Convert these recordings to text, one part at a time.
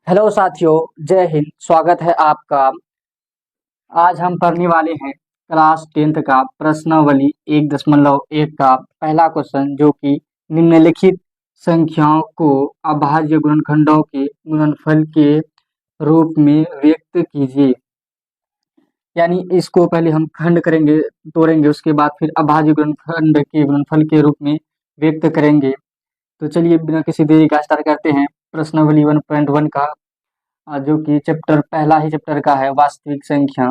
Hello साथियों, जय हिंद। स्वागत है आपका। आज हम पढ़ने वाले हैं क्लास 10th का प्रश्नावली 1.1 का पहला क्वेश्चन, जो कि निम्नलिखित संख्याओं को अभाज्य गुणनखंडों के गुणनफल के रूप में व्यक्त कीजिए। यानी इसको पहले हम खंड करेंगे, तोड़ेंगे, उसके बाद फिर अभाज्य गुणनखंड के गुणनफल के रूप में व्यक्त करेंगे। तो चलिए बिना किसी देरी का स्टार्ट करते हैं प्रश्नावली 1.1 का, जो कि पहला ही चैप्टर का है, वास्तविक संख्या।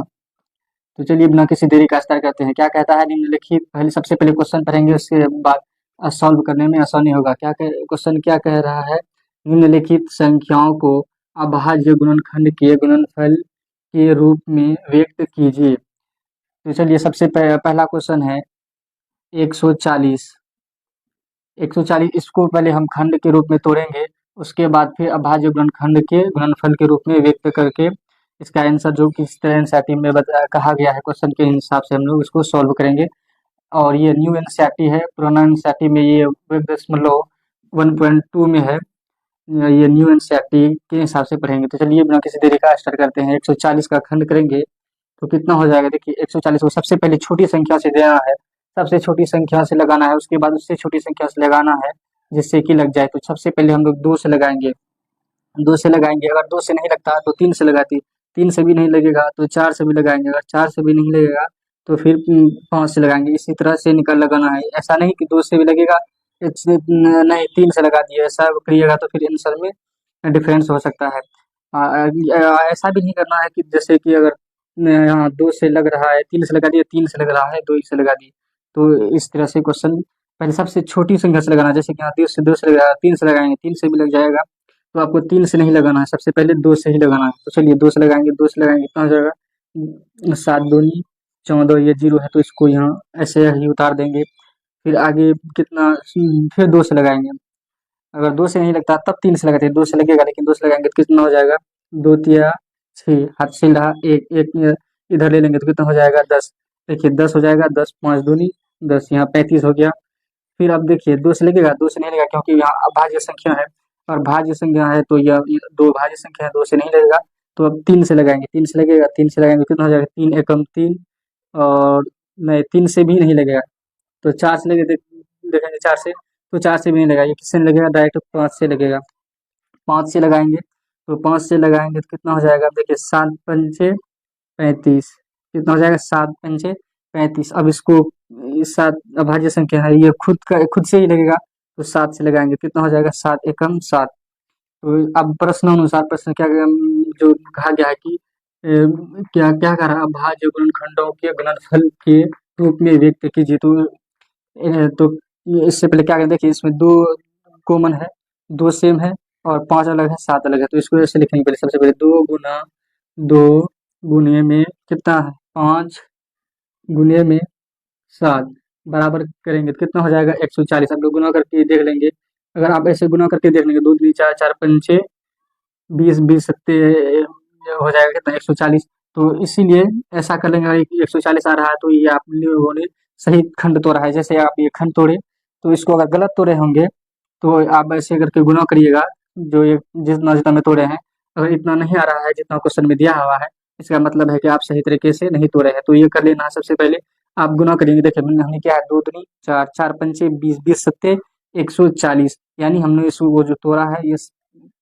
तो चलिए बिना किसी देरी का स्टार्ट करते हैं। क्या कहता है निम्नलिखित, पहले सबसे पहले क्वेश्चन पढ़ेंगे, उसके बाद सॉल्व करने में आसानी होगा। क्वेश्चन क्या कह रहा है? निम्नलिखित संख्याओं को अभाज्य गुणनखंड के गुणनफल के रूप में व्यक्त कीजिए। तो चलिए सबसे पहला क्वेश्चन है 140। 140 इसको पहले हम खंड के रूप में तोड़ेंगे, उसके बाद फिर अभाज्य गुणनखंड के गुणनफल के रूप में व्यक्त करके इसका आंसर जो कि इस तरह एनसीईआरटी में कहा गया है, क्वेश्चन के हिसाब से हम लोग इसको सॉल्व करेंगे। और ये न्यू एनसीईआरटी है, पुराना एनसीईआरटी में ये 1.2 में है। ये न्यू एनसीईआरटी के हिसाब से पढ़ेंगे। तो चलिए बिना किसी देरी का स्टार्ट करते हैं। 140 का खंड करेंगे तो कितना हो जाएगा? देखिए 140 को सबसे पहले छोटी संख्या से देना है, सबसे छोटी संख्या से लगाना है, उसके बाद उससे छोटी संख्या से लगाना है जिससे कि लग जाए। तो सबसे पहले हम लोग 2 से लगाएंगे, 2 से लगाएंगे। अगर 2 से नहीं लगता तो 3 से लगाती, 3 से भी नहीं लगेगा तो 4 से भी लगाएंगे, अगर 4 से भी नहीं लगेगा तो फिर 5 से लगाएंगे। इसी तरह से निकल लगाना है। ऐसा नहीं कि 2 से भी लगेगा, नहीं 3 से लगा दिए, ऐसा करिएगा तो फिर आंसर में डिफरेंस हो सकता है। ऐसा भी नहीं करना है कि जैसे कि अगर यहाँ 2 से लग रहा है, 3 से लगा दिए, 3 से लग रहा है, 2 से लगा दिए। तो इस तरह से क्वेश्चन पहले सबसे छोटी संख्या से लगाना है। जैसे कि यहाँ 2 से लग रहा है, 3 से लगाएंगे, 3 से भी लग जाएगा, तो आपको 3 से नहीं लगाना है, सबसे पहले 2 से ही लगाना है। तो चलिए 2 से लगाएंगे, 2 से लगाएंगे कितना हो जाएगा? 7 दूनी 14, ये 0 है तो इसको यहाँ ऐसे ही उतार देंगे। फिर आगे कितना? फिर 2 से लगाएंगे। अगर 2 से नहीं लगता तब 3 से लगाते हैं, 2 से लगेगा, लेकिन 2 से लगाएंगे तो कितना हो जाएगा? 2 तिया 6, हाथ से रहा एक, एक इधर ले लेंगे तो कितना हो जाएगा? 10। देखिए 10 हो जाएगा, 10 5 दूनी 10, यहाँ 35 हो गया। फिर अब देखिए 2 से लगेगा, 2 से नहीं लगेगा क्योंकि यहाँ अभाज्य संख्या है, और भाज्य संख्या है तो यह 2 भाज्य संख्या है, 2 से नहीं लगेगा। तो अब 3 से लगाएंगे, 3 से लगेगा, 3 से लगाएंगे कितना हो जाएगा? 3 एकम 3, और नहीं 3 से भी नहीं लगेगा तो 4 से लगे देखेंगे 4 से, तो 4 से भी नहीं लगेगा। ये किससे नहीं लगेगा? डायरेक्ट 5 से लगेगा। 5 से लगाएंगे, तो 5 से लगाएंगे तो कितना हो जाएगा? देखिए 7 पंचे 35, कितना हो जाएगा? 7 पंचे 35। अब इसको, इस 7 अभाज्य संख्या है, ये खुद से ही लगेगा, तो 7 से लगाएंगे कितना हो जाएगा? 7 एकम 7। तो अब प्रश्न अनुसार प्रश्न क्या जो कहा गया है कि क्या क्या कह रहा है? अभाज्य गुणनखंडों के गुणनफल के रूप में व्यक्त कीजिए। तो इससे पहले क्या करें? देखिए इसमें 2 कॉमन है, 2 सेम है, और 5 अलग है, 7 अलग है। तो इसको ऐसे लिखेंगे, पहले सबसे पहले 2 गुना 2 गुने में कितना है? 5 गुने में 7 बराबर करेंगे तो कितना हो जाएगा? 140। आप लोग गुना करके देख लेंगे। अगर आप ऐसे गुना करके देख लेंगे, 2 दूनी 4, 4 पंचे 20, 20 सत्ते हो जाएगा कितना? 140। तो इसीलिए ऐसा कर लेंगे, अगर 140 आ रहा है तो ये आप लोगों ने सही खंड तोड़ा है। जैसे आप ये खंड तोड़े, तो इसको अगर गलत तोड़े होंगे तो आप ऐसे करके गुना करिएगा, जो ये जितना जितना में तोड़े हैं। अगर इतना नहीं आ रहा है जितना क्वेश्चन में दिया हुआ है, इसका मतलब है कि आप सही तरीके से नहीं तोड़े हैं। तो ये कर लेना है। सबसे पहले आप गुना करेंगे। देखिए हमने क्या है? 2 दूनी 4, 4 पंचे 20, 20 सत्ते 140। यानी हमने इस वो जो तोड़ा है ये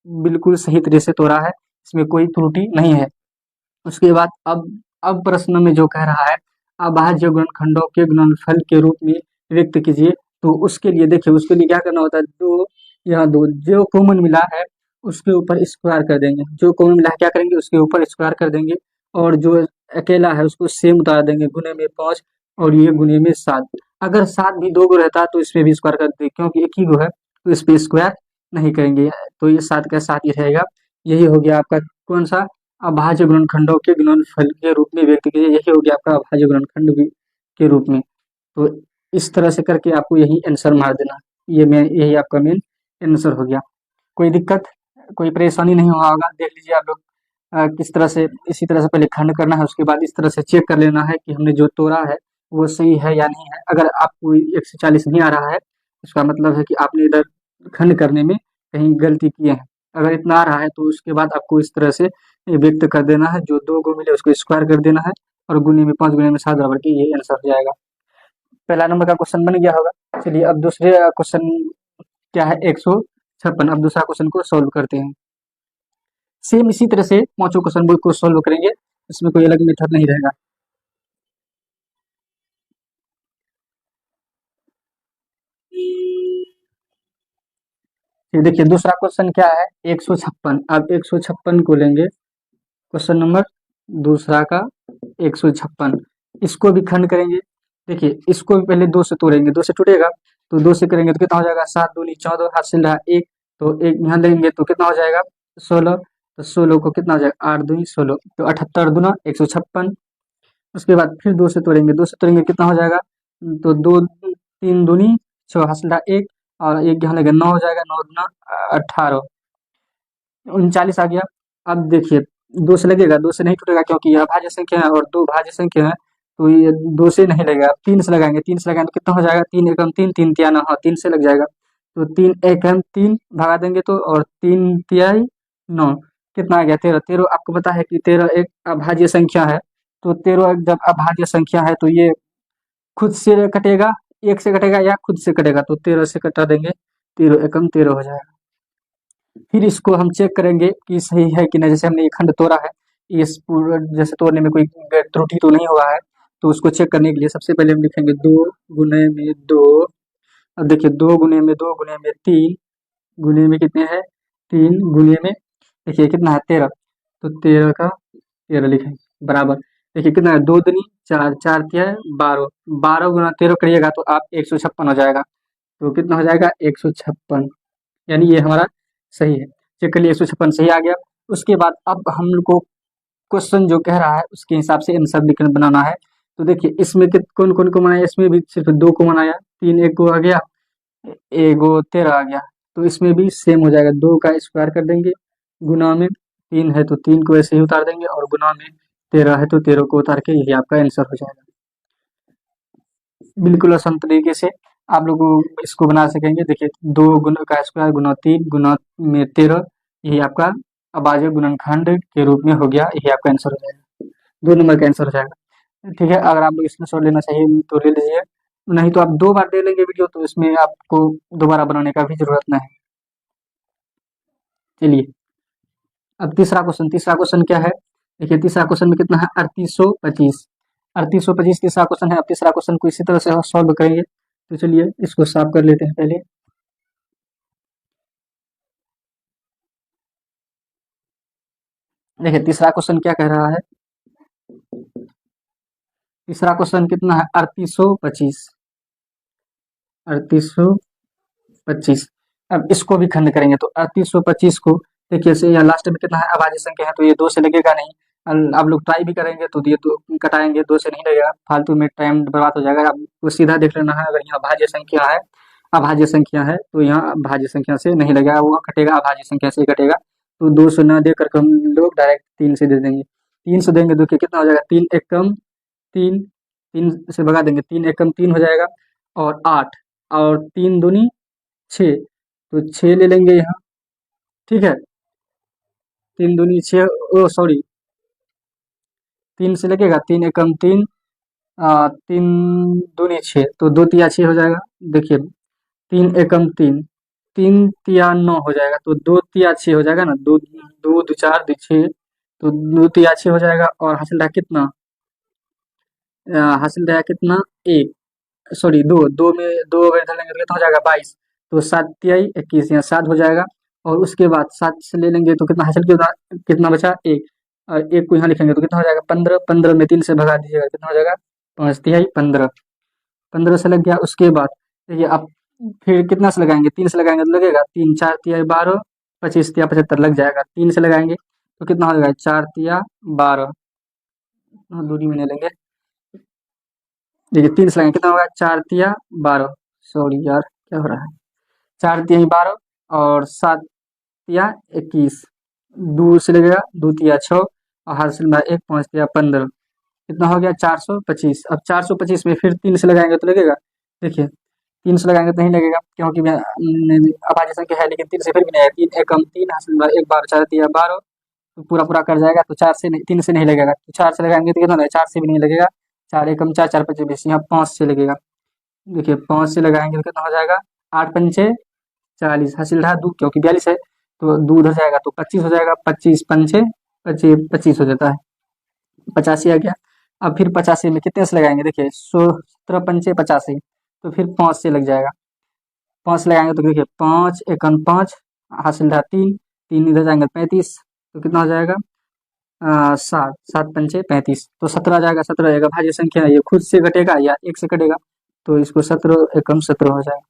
बिल्कुल सही तरह से तोड़ा है, इसमें कोई त्रुटि नहीं है। उसके बाद अब प्रश्न में जो कह रहा है अभाज्य गुणनखंडों के गुणनफल के रूप में व्यक्त कीजिए। तो उसके लिए देखिए, उसके लिए क्या करना होता है? दो, यहाँ 2 जो कॉमन मिला है उसके ऊपर स्क्वायर कर देंगे। जो कॉमन मिला है क्या करेंगे? उसके ऊपर स्क्वायर कर देंगे, और जो अकेला है उसको सेम उतार देंगे। गुने में 5 और ये गुने में 7। अगर 7 भी 2 गो रहता तो इसमें भी स्क्वायर कर देंगे, क्योंकि एक ही गो है तो इस पे स्क्वायर नहीं करेंगे। तो ये 7 का 7 ही रहेगा। यही हो गया आपका कौन सा? अभाज्य गुणनखंडों के गुणनफल के रूप में व्यक्त कीजिए। यही हो गया आपका अभाज्य गुणनखंड के रूप में। तो इस तरह से करके आपको यही आंसर मार देना। यही आपका मेन आंसर हो गया। कोई दिक्कत, कोई परेशानी नहीं हुआ होगा? देख लीजिए आप लोग किस तरह से, इसी तरह से पहले खंड करना है, उसके बाद इस तरह से चेक कर लेना है कि हमने जो तोड़ा है वो सही है या नहीं है। अगर आपको 140 नहीं आ रहा है, इसका मतलब है कि आपने इधर खंड करने में कहीं गलती किए हैं। अगर इतना आ रहा है तो उसके बाद आपको इस तरह से व्यक्त कर देना है, जो 2 को मिले उसको स्क्वायर कर देना है और गुने में 5 गुने में 7 बराबर की ये आंसर हो जाएगा। पहला नंबर का क्वेश्चन बन गया होगा। चलिए अब दूसरे क्वेश्चन क्या है, 156। अब दूसरा क्वेश्चन को सॉल्व करते हैं। सेम इसी तरह से पांचों क्वेश्चन को सॉल्व करेंगे, इसमें कोई अलग मेथड नहीं रहेगा। ये देखिए दूसरा क्वेश्चन क्या है, 156। अब 156 को लेंगे, क्वेश्चन नंबर दूसरा का 156, इसको भी खंड करेंगे। देखिए इसको भी पहले 2 से तोड़ेंगे, 2 से टूटेगा तो 2 से करेंगे तो कितना हो जाएगा, 7 दूनी 14, हासिल रहा 1, तो 1 यहाँ देंगे तो कितना हो जाएगा 16, तो 16 को कितना हो जाएगा 8 दूनी 16, तो 78 दूना 156। उसके बाद फिर 2 से तोड़ेंगे, 2 से तोड़ेंगे कितना हो जाएगा, तो 2 3 दूनी 6, हासिल रहा 1 और 1 यहाँ लगेगा 9 हो जाएगा, 9 दूना 18, 39 आ गया। अब देखिए 2 से लगेगा, 2 से नहीं टूटेगा क्योंकि यह भाज्य संख्या है और 2 भाज्य संख्या है, तो ये 2 से नहीं लगेगा। 3 से लगाएंगे, 3 से लगाएंगे तो कितना हो जाएगा, 3 एकम 3, 3 तिया 9, हाँ 3 से लग जाएगा, तो 3 एकम 3 भगा देंगे तो, और 3 तिहाई 9, कितना आ गया 13। 13 आपको पता है कि 13 एक अभाज्य संख्या है, तो 13 जब अभाज्य संख्या है तो ये खुद से कटेगा, 1 से कटेगा या खुद से कटेगा, तो 13 से कटा देंगे, 13 एकम 13 हो जाएगा। फिर इसको हम चेक करेंगे कि सही है कि नहीं, जैसे हमने ये खंड तोड़ा है, इस पूरा जैसे तोड़ने में कोई त्रुटि तो नहीं हुआ है, तो उसको चेक करने के लिए सबसे पहले हम लिखेंगे 2 गुने में 2। अब देखिए 2 गुने में 2 गुने में 3 गुने में कितने हैं, 3 गुने में देखिए कितना है 13, तो 13 का 13 लिखेंगे बराबर। देखिए कितना है, 2 दूनी 4, 4 तिया 12, 12 गुना 13 करिएगा तो आप 156 हो जाएगा, तो कितना हो जाएगा 156, यानी ये हमारा सही है। चेक कर लिए 156 सही आ गया। उसके बाद अब हम लोग को क्वेश्चन जो कह रहा है उसके हिसाब से आंसर लिखना बनाना है। तो देखिए इसमें कौन कौन को बनाया, इसमें भी सिर्फ 2 को बनाया, 3 एक को आ गया, एगो 13 आ गया, तो इसमें भी सेम हो जाएगा, 2 का स्क्वायर कर देंगे, गुना में 3 है तो 3 को ऐसे ही उतार देंगे और गुना में 13 है तो 13 को उतार के यही आपका आंसर हो जाएगा। बिल्कुल आसान तरीके से आप लोग इसको बना सकेंगे। देखिए 2 गुना का स्क्वायर गुना 3 गुना में 13, यही आपका अभाज्य गुणनखंड के रूप में हो गया, यही आपका आंसर हो जाएगा, 2 नंबर का आंसर हो जाएगा। ठीक है, अगर आप लोग स्क्रीनशॉट लेना चाहिए तो ले लीजिए, नहीं तो आप 2 बार दे लेंगे वीडियो, तो इसमें आपको दोबारा बनाने का भी जरूरत नहीं है। चलिए अब तीसरा क्वेश्चन क्या है, देखिए तीसरा क्वेश्चन में कितना है 3825, 3825 तीसरा क्वेश्चन है। अब तीसरा क्वेश्चन को इसी तरह से सॉल्व करेंगे, तो चलिए इसको साफ कर लेते हैं पहले। देखिए तीसरा क्वेश्चन क्या कह रहा है, तीसरा क्वेश्चन कितना है 3825, 3825। अब इसको भी खंड करेंगे तो 3825 को देखिए से यहाँ लास्ट में कितना है अभाज्य संख्या है, तो ये 2 से लगेगा नहीं। आप लोग ट्राई भी करेंगे तो ये 2 कटाएंगे, 2 से नहीं लगेगा, फालतू में टाइम बर्बाद हो जाएगा। आपको सीधा देख लेना है, अगर यहाँ भाज्य संख्या है, अभाज्य संख्या है तो यहाँ भाज्य संख्या से नहीं लगेगा, वो कटेगा अभाज्य संख्या से ही कटेगा, तो 2 से ना दे करके हम लोग डायरेक्ट 3 से दे देंगे। 3 से देंगे देखिए कितना हो जाएगा, 3 एकम 3, 3 से भगा देंगे, 3 एकम 3 हो जाएगा और 8 और 3 दूनी 6, तो 6 ले लेंगे यहाँ। ठीक है, 3 दूनी 6, ओ सॉरी 3 से लगेगा, 3 एकम 3, 3 दूनी 6, तो 2 तिया 6 हो जाएगा। देखिए 3 एकम 3, 3 तिया 9 हो जाएगा, तो 2 तिया 6 हो जाएगा ना, 2 2 दो 4 दो 6, तो 2 तिया 6 हो जाएगा और हासिल रहा कितना, हासिल रहा कितना 1, सॉरी 2, 2 में 2 अगर इधर लेंगे तो कितना हो जाएगा 22, तो 7 तिहाई 21, यहाँ 7 हो जाएगा। और उसके बाद 7 से ले लेंगे तो कितना हासिल कितना बचा 1, और 1 को यहाँ लिखेंगे तो कितना हो जाएगा 15, 15 में 3 से भगा दीजिएगा कितना हो जाएगा 5 तिहाई 15, 15 से लग गया। उसके बाद देखिए आप फिर कितना से लगाएंगे, 3 से लगाएंगे तो लगेगा 3 4 तिहाई 12, 25 तिया 75 लग जाएगा, 3 से लगाएंगे तो कितना हो जाएगा 4 तिया 12, दूरी में ले लेंगे, देखिए 3 से लगाएंगे कितना होगा 4 तिया 12, सॉरी यार क्या हो रहा है, 4 तिहाई 12 और 7 तिया 21, 2 से लगेगा 2 तिया 6 और हासिल में 1, 5 तिया 15, कितना हो गया 425। अब 425 में फिर 3 से लगाएंगे तो लगेगा, देखिए 3 से लगाएंगे तो नहीं लगेगा, क्योंकि अभाज्य संख्या है, लेकिन 3 से फिर भी नहीं है। 3 एकम 3 हासिल में 1 बार 4 दिया 12, तो पूरा पूरा कर जाएगा, तो 4 से नहीं, 3 से नहीं लगेगा, तो 4 से लगाएंगे तो कितना लगेगा, 4 से भी नहीं लगेगा। 4 एकम 4, 4 पंचे 20, यहाँ 5 से लगेगा। देखिए 5 से लगाएंगे तो कितना हो जाएगा, 8 पंचे 40, हासिल रहा 2, क्योंकि 42 है तो 2 उधर जाएगा तो 25 हो जाएगा। 25 पंचे 25 25 हो जाता है, 85 आ गया। अब फिर 85 में कितने से लगाएंगे, देखिए 17 पंचे 85, तो फिर 5 से लग जाएगा। 5 से लगाएंगे तो देखिए 5 एकम 5, हासिल रहा 3, 3 इधर जाएंगे 35, तो कितना हो जाएगा 7, 7 पंचे 35, तो 17 आ जाएगा। 17 आएगा, भाज्य संख्या है, ये खुद से घटेगा या 1 से कटेगा, तो इसको 17 एकम 17 हो जाएगा।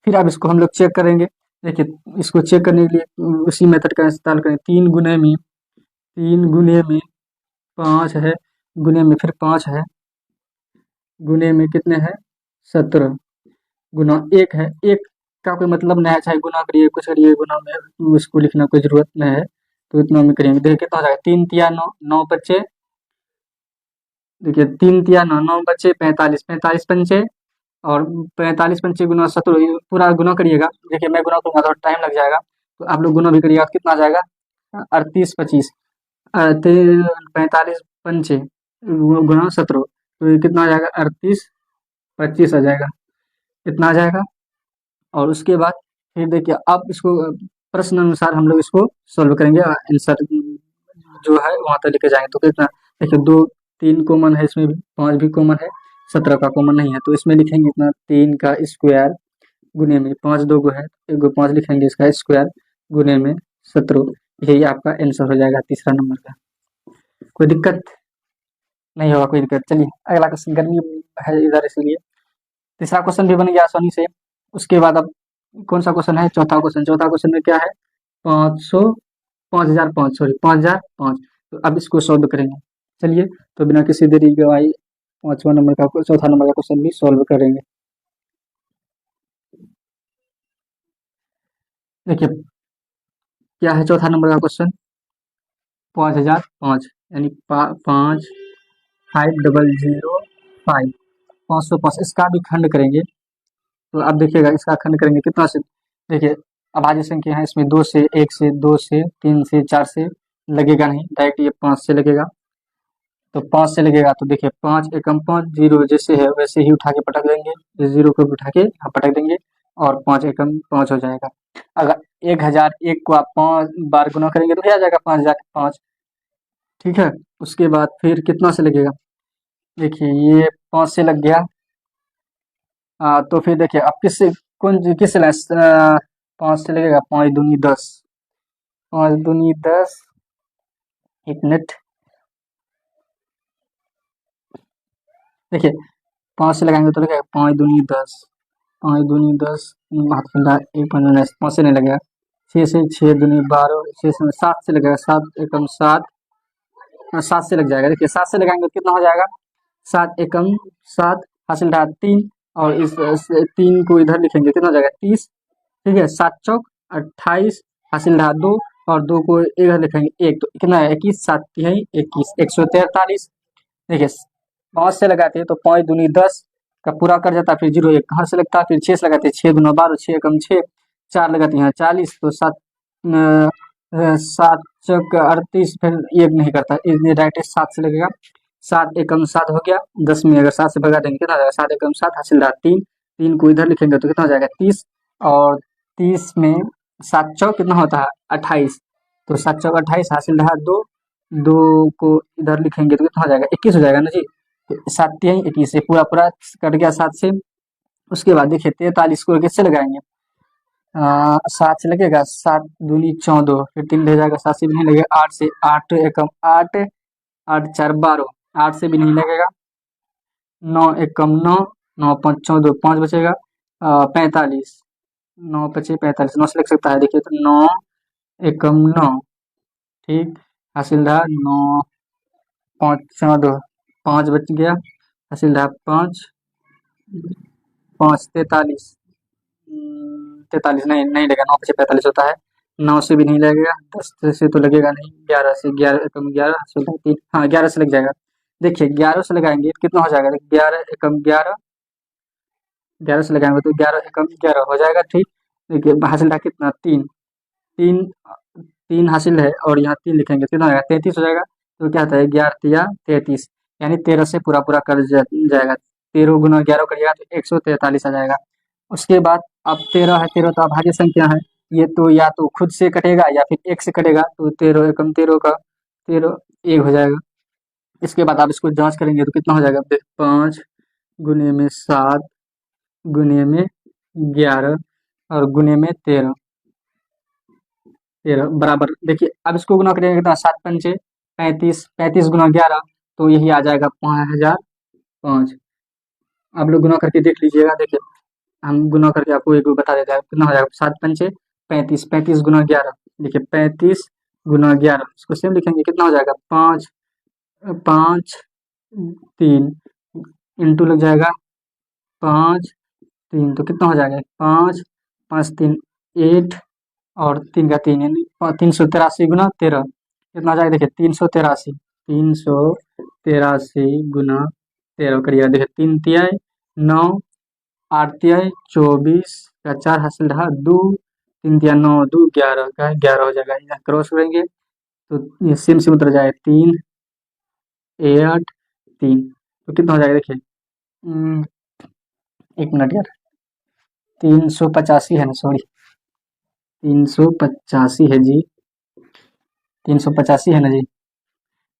फिर अब इसको हम लोग चेक करेंगे। देखिए इसको चेक करने के लिए उसी मेथड का इस्तेमाल करें। 3 गुने में 5 है, गुने में फिर 5 है, गुने में कितने हैं 17, गुना 1 है। 1 का कोई मतलब नहीं है, चाहे गुना करिए कुछ करिए, गुना में उसको लिखना कोई जरूरत नहीं है, तो इतना में करेंगे। देखिए कितना हो जाएगा, 3 तिया 9, 9 बच्चे, देखिए 3 तिया 9, 9 बच्चे 45, 45 पंचे, और 45 पंचे गुना 17, पूरा गुना करिएगा। देखिए मैं गुना करूँगा तो टाइम लग जाएगा, तो आप लोग गुना भी करिएगा, तो कितना आ जाएगा 38 25, 45 पंचे गुना 17, तो ये कितना आ जाएगा 38 25 आ जाएगा, इतना आ जाएगा। और उसके बाद फिर देखिए अब इसको प्रश्न अनुसार हम लोग इसको सॉल्व करेंगे, आंसर जो है वहाँ तक लेके जाएंगे। तो कितना, देखिए 2 3 कॉमन है, इसमें भी 5 भी कॉमन है, 17 का कॉमन नहीं है, तो इसमें लिखेंगे इतना 3 का स्क्वायर गुने में 5 2 गो है, 1 गो 5 लिखेंगे, इसका स्क्वायर गुने में 17, यही आपका आंसर हो जाएगा तीसरा नंबर का। कोई दिक्कत नहीं होगा, कोई दिक्कत। चलिए अगला क्वेश्चन, गर्मी है इधर इसलिए तीसरा क्वेश्चन भी बन गया आसानी से। उसके बाद अब कौन सा क्वेश्चन है, चौथा क्वेश्चन। चौथा क्वेश्चन में क्या है, 500 5005, सॉरी 5005, तो अब इसको सॉल्व करेंगे। चलिए तो बिना किसी देरी गवाई चौथा नंबर का क्वेश्चन भी सॉल्व करेंगे। देखिए क्या है चौथा नंबर का क्वेश्चन, 5005 यानी 55005, 505, इसका भी खंड करेंगे। तो अब देखिएगा इसका खंड करेंगे कितना से, देखिए अभाज्य संख्या है, इसमें 2 से 1 से 2 से 3 से 4 से लगेगा नहीं, डायरेक्ट ये 5 से लगेगा। तो 5 से लगेगा तो देखिए 5 एकम 5, 0 जैसे है वैसे ही उठा के पटक देंगे, इस 0 को भी उठा के यहाँ पटक देंगे, और 5 एकम 5 हो जाएगा। अगर 1001 को आप 5 बार गुना करेंगे तो क्या आ जाएगा 5005, ठीक है। उसके बाद फिर कितना से लगेगा, देखिए ये 5 से लग गया। तो फिर देखिए अब किस से 5 से लगेगा, 5 दूनी 10, 5 दूनी 10, 1 मिनट, देखिए 5 से लगाएंगे तो लगेगा 5 दूनी 10, 5 दूनी 10, एक 5 से नहीं लगेगा। 6 से 6 दूनी 12, 6 से 7 से लगेगा, 7 एकम 7, 7 से लग जाएगा। देखिए 7 से लगाएंगे तो कितना हो जाएगा, 7 एकम 7, हासिल रहा 3, और इस 3 को इधर लिखेंगे, कितना हो जाएगा 30, ठीक है। 7 चौक 28, हासिल रहा 2, और 2 को इधर लिखेंगे 1, तो कितना है 21, 7 तिहाई 21, 143। देखिए 5 से लगाते हैं तो 5 दूनी 10 का पूरा कर जाता है, फिर 0 1 कहाँ से लगता है, फिर 6 से लगाते हैं, 6 दूना 12, 6 एकम 6, 4 लगाते हैं 40, तो 7 7 चौक 38, फिर 1 नहीं करता, इसलिए डायरेक्ट 7 से लगेगा। 7 एकम 7 हो गया, 10 में अगर 7 से भगा देंगे कितना हो जाएगा, 7 एकम 7, हासिल रहा 3, 3 को इधर लिखेंगे तो कितना हो जाएगा 30, और 30 में 7 चौक कितना होता है 28, तो 7 चौक 28, हासिल रहा 2, 2 को इधर लिखेंगे तो कितना हो जाएगा 21 हो जाएगा ना जी। तो 7 तिहाई 21 से पूरा पूरा कट गया 7 से। उसके बाद देखिए 43 को किससे लगाएंगे, 7 से लगेगा, 7 दूनी 14, फिर 3 रह जाएगा, 7 से भी नहीं लगेगा, 8 से 8 एकम 8, 8 4 12, 8 से भी नहीं लगेगा, 9 एकम 9, 9 5 14, 5 बचेगा, 45, 9 पचे 45, 9 से लग सकता है, देखिए तो 9 एकम 9, ठीक, हासिल रहा 9 5 14, 5 बच गया, हासिल रहा 5 5 43, 43 नहीं नहीं लगेगा, 9 पचे 45 होता है, 9 से भी नहीं लगेगा, 10 से तो लगेगा नहीं, 11 से 11 एकम 11, 3, हाँ 11 से लग जाएगा। देखिए 11 से लगाएंगे कितना हो जाएगा, 11 एकम 11, 11 से लगाएंगे तो 11 एकम 11 हो जाएगा, ठीक। देखिए हासिल था कितना, 3। 3 3 हासिल है और यहाँ 3 लिखेंगे, कितना हो जाएगा, 33 हो जाएगा। तो क्या होता है, 11 तिया 33, यानी 13 से पूरा पूरा कर जाएगा। 13 गुना 11 करिएगा तो 143 आ जाएगा। उसके बाद अब 13 है, 13 तो अभाज्य संख्या है, ये तो या तो खुद से कटेगा या फिर 1 से कटेगा, तो 13 एकम 13 का 13 1 हो जाएगा। इसके बाद आप इसको जांच करेंगे तो कितना हो जाएगा, 5 गुने में 7 गुने में 11 और गुने में 13, 13 बराबर। देखिए अब इसको गुना करेंगे कितना, 7 पंचे 35, 35 गुना 11 तो यही आ जाएगा 5005। आप लोग गुना करके देख लीजिएगा। देखिए हम गुना करके आपको एक बता देते हैं कितना हो जाएगा, 7 पंचे 35, 35 गुना 11, देखिए 35 गुना 11, इसको सेम लिखेंगे, कितना हो जाएगा, 5 5 3 इंटू लग जाएगा 5 3, तो कितना हो जाएगा, 5 5 3 8 और 3 का 3 यानी 383 गुना 13, कितना आ जाएगा, देखिए 383, 383 गुना 13 करिएगा। देखिए 3 तिया 9, 8 तिया 24 का 4 हासिल रहा 2, 3 तिया 9 2 11 का 11 हो जाएगा। यहाँ क्रॉस करेंगे तो ये सेम सेम उतर जाए, 3 8 3, तो कितना हो जाएगा, देखिए 1 मिनट यार, 385 है ना, सॉरी 385 है जी, 385 है ना जी,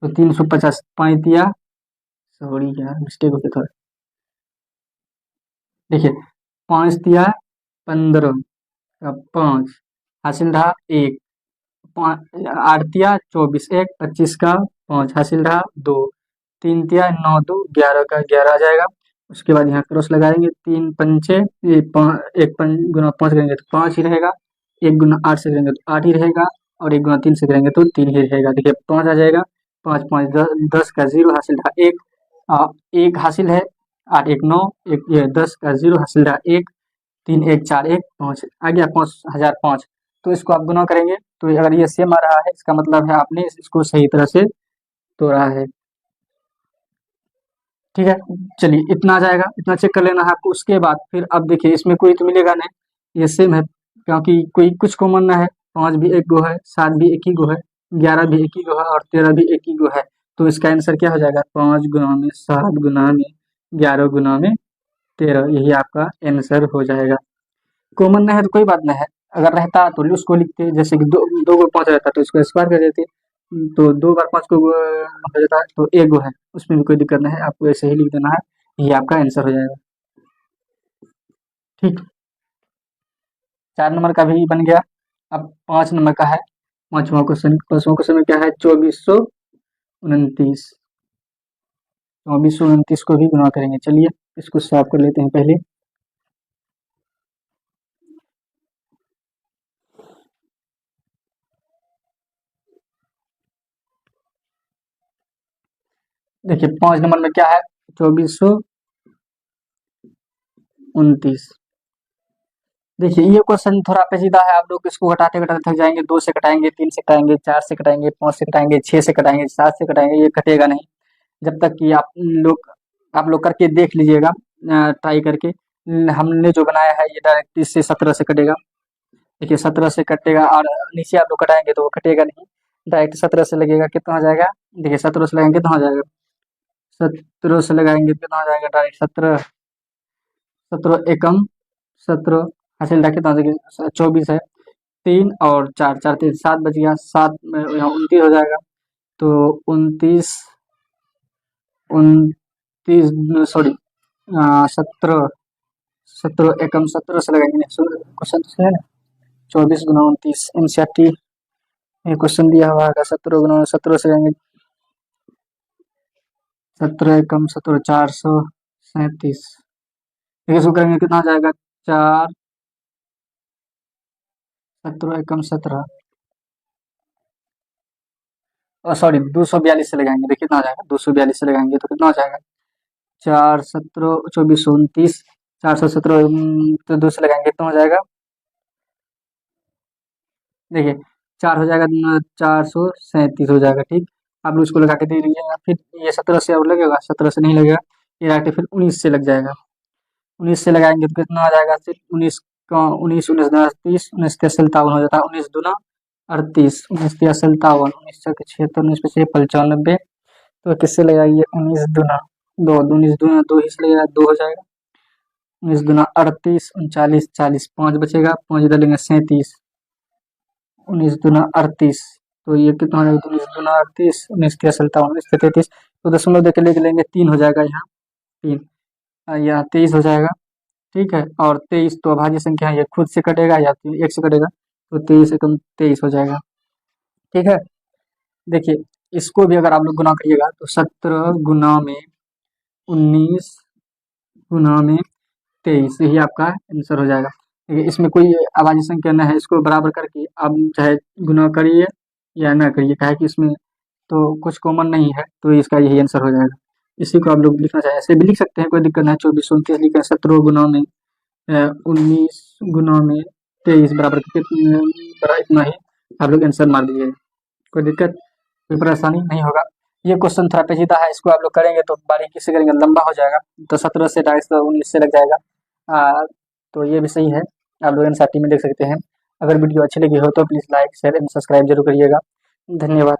तो 350 पैंतिया, सॉरी यार मिस्टेक हो गया था। देखिए 5 तिया 15 का 5 हासिल रहा 1, 8 तिया 24 1 25 का 5 हासिल रहा 2, 3 तिया 9 2 11 का 11 आ जाएगा। उसके बाद यहाँ क्रॉस लगाएंगे, 3 पंचे एक गुना 5 करेंगे तो 5 ही रहेगा, 1 गुना 8 से करेंगे तो 8 ही रहेगा, और 1 गुना 3 से करेंगे तो 3 ही रहेगा। देखिए 5 आ जाएगा, 5 5 10 का 0 हासिल रहा 1, 1 हासिल है, 8 1 9, एक ये 10 का 0 हासिल रहा 1, 3 1 4 1 5 आ गया, 5005। तो इसको आप गुना करेंगे तो अगर ये सेम आ रहा है, इसका मतलब है आपने इसको सही तरह से तोड़ा है, ठीक है। चलिए इतना आ जाएगा, इतना चेक कर लेना है आपको। उसके बाद फिर अब देखिए इसमें कोई तो मिलेगा नहीं, ये सेम है, क्योंकि कोई कुछ कॉमन ना है, 5 भी एक गो है, 7 भी एक ही गो है, 11 भी एक ही गो है और 13 भी एक ही गो है। तो इसका आंसर क्या हो जाएगा, 5 गुना में 7 गुना में 11 गुना में 13, यही आपका आंसर हो जाएगा। कॉमन ना है तो कोई बात ना है, अगर रहता तो उसको लिखते, जैसे कि दो दो गो 5 रहता तो इसको स्क्वायर कर देते, तो 2 बार 5 को हो जाता तो एक गो है, उसमें भी कोई दिक्कत नहीं है, आपको ऐसे ही लिख देना है, ये आपका आंसर हो जाएगा, ठीक। 4 नंबर का भी बन गया। अब 5 नंबर का है, पांचवा क्वेश्चन में क्या है, 2429, 2429 को भी गुना करेंगे। चलिए इसको सॉल्व कर लेते हैं पहले। देखिए 5 नंबर में क्या है, 2429। देखिए ये क्वेश्चन थोड़ा पेचीदा है, आप लोग इसको घटाते घटाते थक जाएंगे, 2 से कटाएंगे, 3 से कटाएंगे, 4 से कटाएंगे, 5 से कटाएंगे, 6 से कटाएंगे, 7 से कटाएंगे, ये कटेगा नहीं जब तक कि आप लोग करके देख लीजिएगा, ट्राई करके। हमने जो बनाया है ये डायरेक्ट 30 से 17 से कटेगा। देखिए 17 से कटेगा और नीचे आप लोग कटाएंगे तो वो कटेगा नहीं, डायरेक्ट 17 से लगेगा, कितना हो जाएगा, देखिए 17 से लगाएंगे कितना हो जाएगा, 17 से लगाएंगे कितना हो जाएगा, डायरेक्ट 17, 17 एकम 17 हासिल रखे, कितना देखिए 24 है, 3 और 4 4 3 7 बच गया, 7 में यहाँ 29 हो जाएगा, तो 29 29 सॉरी 17 17 एकम 17 से लगाएंगे, क्वेश्चन से है ना, 24 गुना 29 एनसीईआरटी ये क्वेश्चन दिया हुआ है, 17 गुना 17 से लगाएंगे, 17 एकम 17 437, देखिए इसको करेंगे कितना हो जाएगा, 4 17 एकम 17, सॉरी 242 से लगाएंगे, देखिए कितना हो जाएगा, 242 से लगाएंगे तो कितना हो जाएगा, 4 17 24 29, 417 तो 2 से लगाएंगे कितना हो जाएगा, देखिए 4 हो जाएगा, 437 हो जाएगा, ठीक। आप लोग इसको लगा के दे लीजिएगा, फिर ये 17 से और लगेगा, 17 से नहीं लगेगा, ये डायरेक्ट फिर 19 से लग जाएगा, 19 से लगाएंगे तो कितना आ जाएगा, सिर्फ 19 का 19 19 10 30 19 57 हो जाता है, 19 दूना 38, 19 57, 19 छः 76, 19 पचे 95। तो किससे लगाइए, 19 दूना दो, 19 दूना दो ही से लगेगा, 2 हो जाएगा। 19 दूना 38, 39 40, 5 बचेगा, 5 इधर लेंगे 37, 19 दूना 38। तो ये कितना हो जाएगा, 19 दूना 38, 19 तिया 57, 19 तिया 33। तो दशमलव देकर लेके लेंगे 3 हो जाएगा यहाँ, 3 यहाँ 23 हो जाएगा। ठीक है, और 23 तो अभाज्य संख्या है, ये खुद से कटेगा या फिर 1 से कटेगा, तो 23 एकम 23 हो जाएगा। ठीक है, देखिए इसको भी अगर आप लोग गुना करिएगा तो 17 गुना में 19 गुना में 23, यही आपका आंसर हो जाएगा। देखिए इसमें कोई अभाज्य संख्या न है, इसको बराबर करके आप चाहे गुना करिए या ना करिए, काहे कि इसमें तो कुछ कॉमन नहीं है, तो इसका यही आंसर हो जाएगा। इसी को आप लोग लिखना चाहें ऐसे भी लिख सकते हैं, कोई दिक्कत नहीं है। 24 29 लिखें, 17 गुना में 19 गुना में 23 बराबर कितने, बड़ा इतना ही आप लोग आंसर मार दीजिएगा, कोई दिक्कत कोई परेशानी नहीं होगा। ये क्वेश्चन थोड़ा पेचीदा है, इसको आप लोग करेंगे तो बारीकी से करेंगे लंबा हो जाएगा, तो 17 से 250 19 से लग जाएगा। तो ये भी सही है, आप लोग एनसीईआरटी में देख सकते हैं। अगर वीडियो अच्छी लगी हो तो please like share and subscribe जरूर करिएगा। धन्यवाद।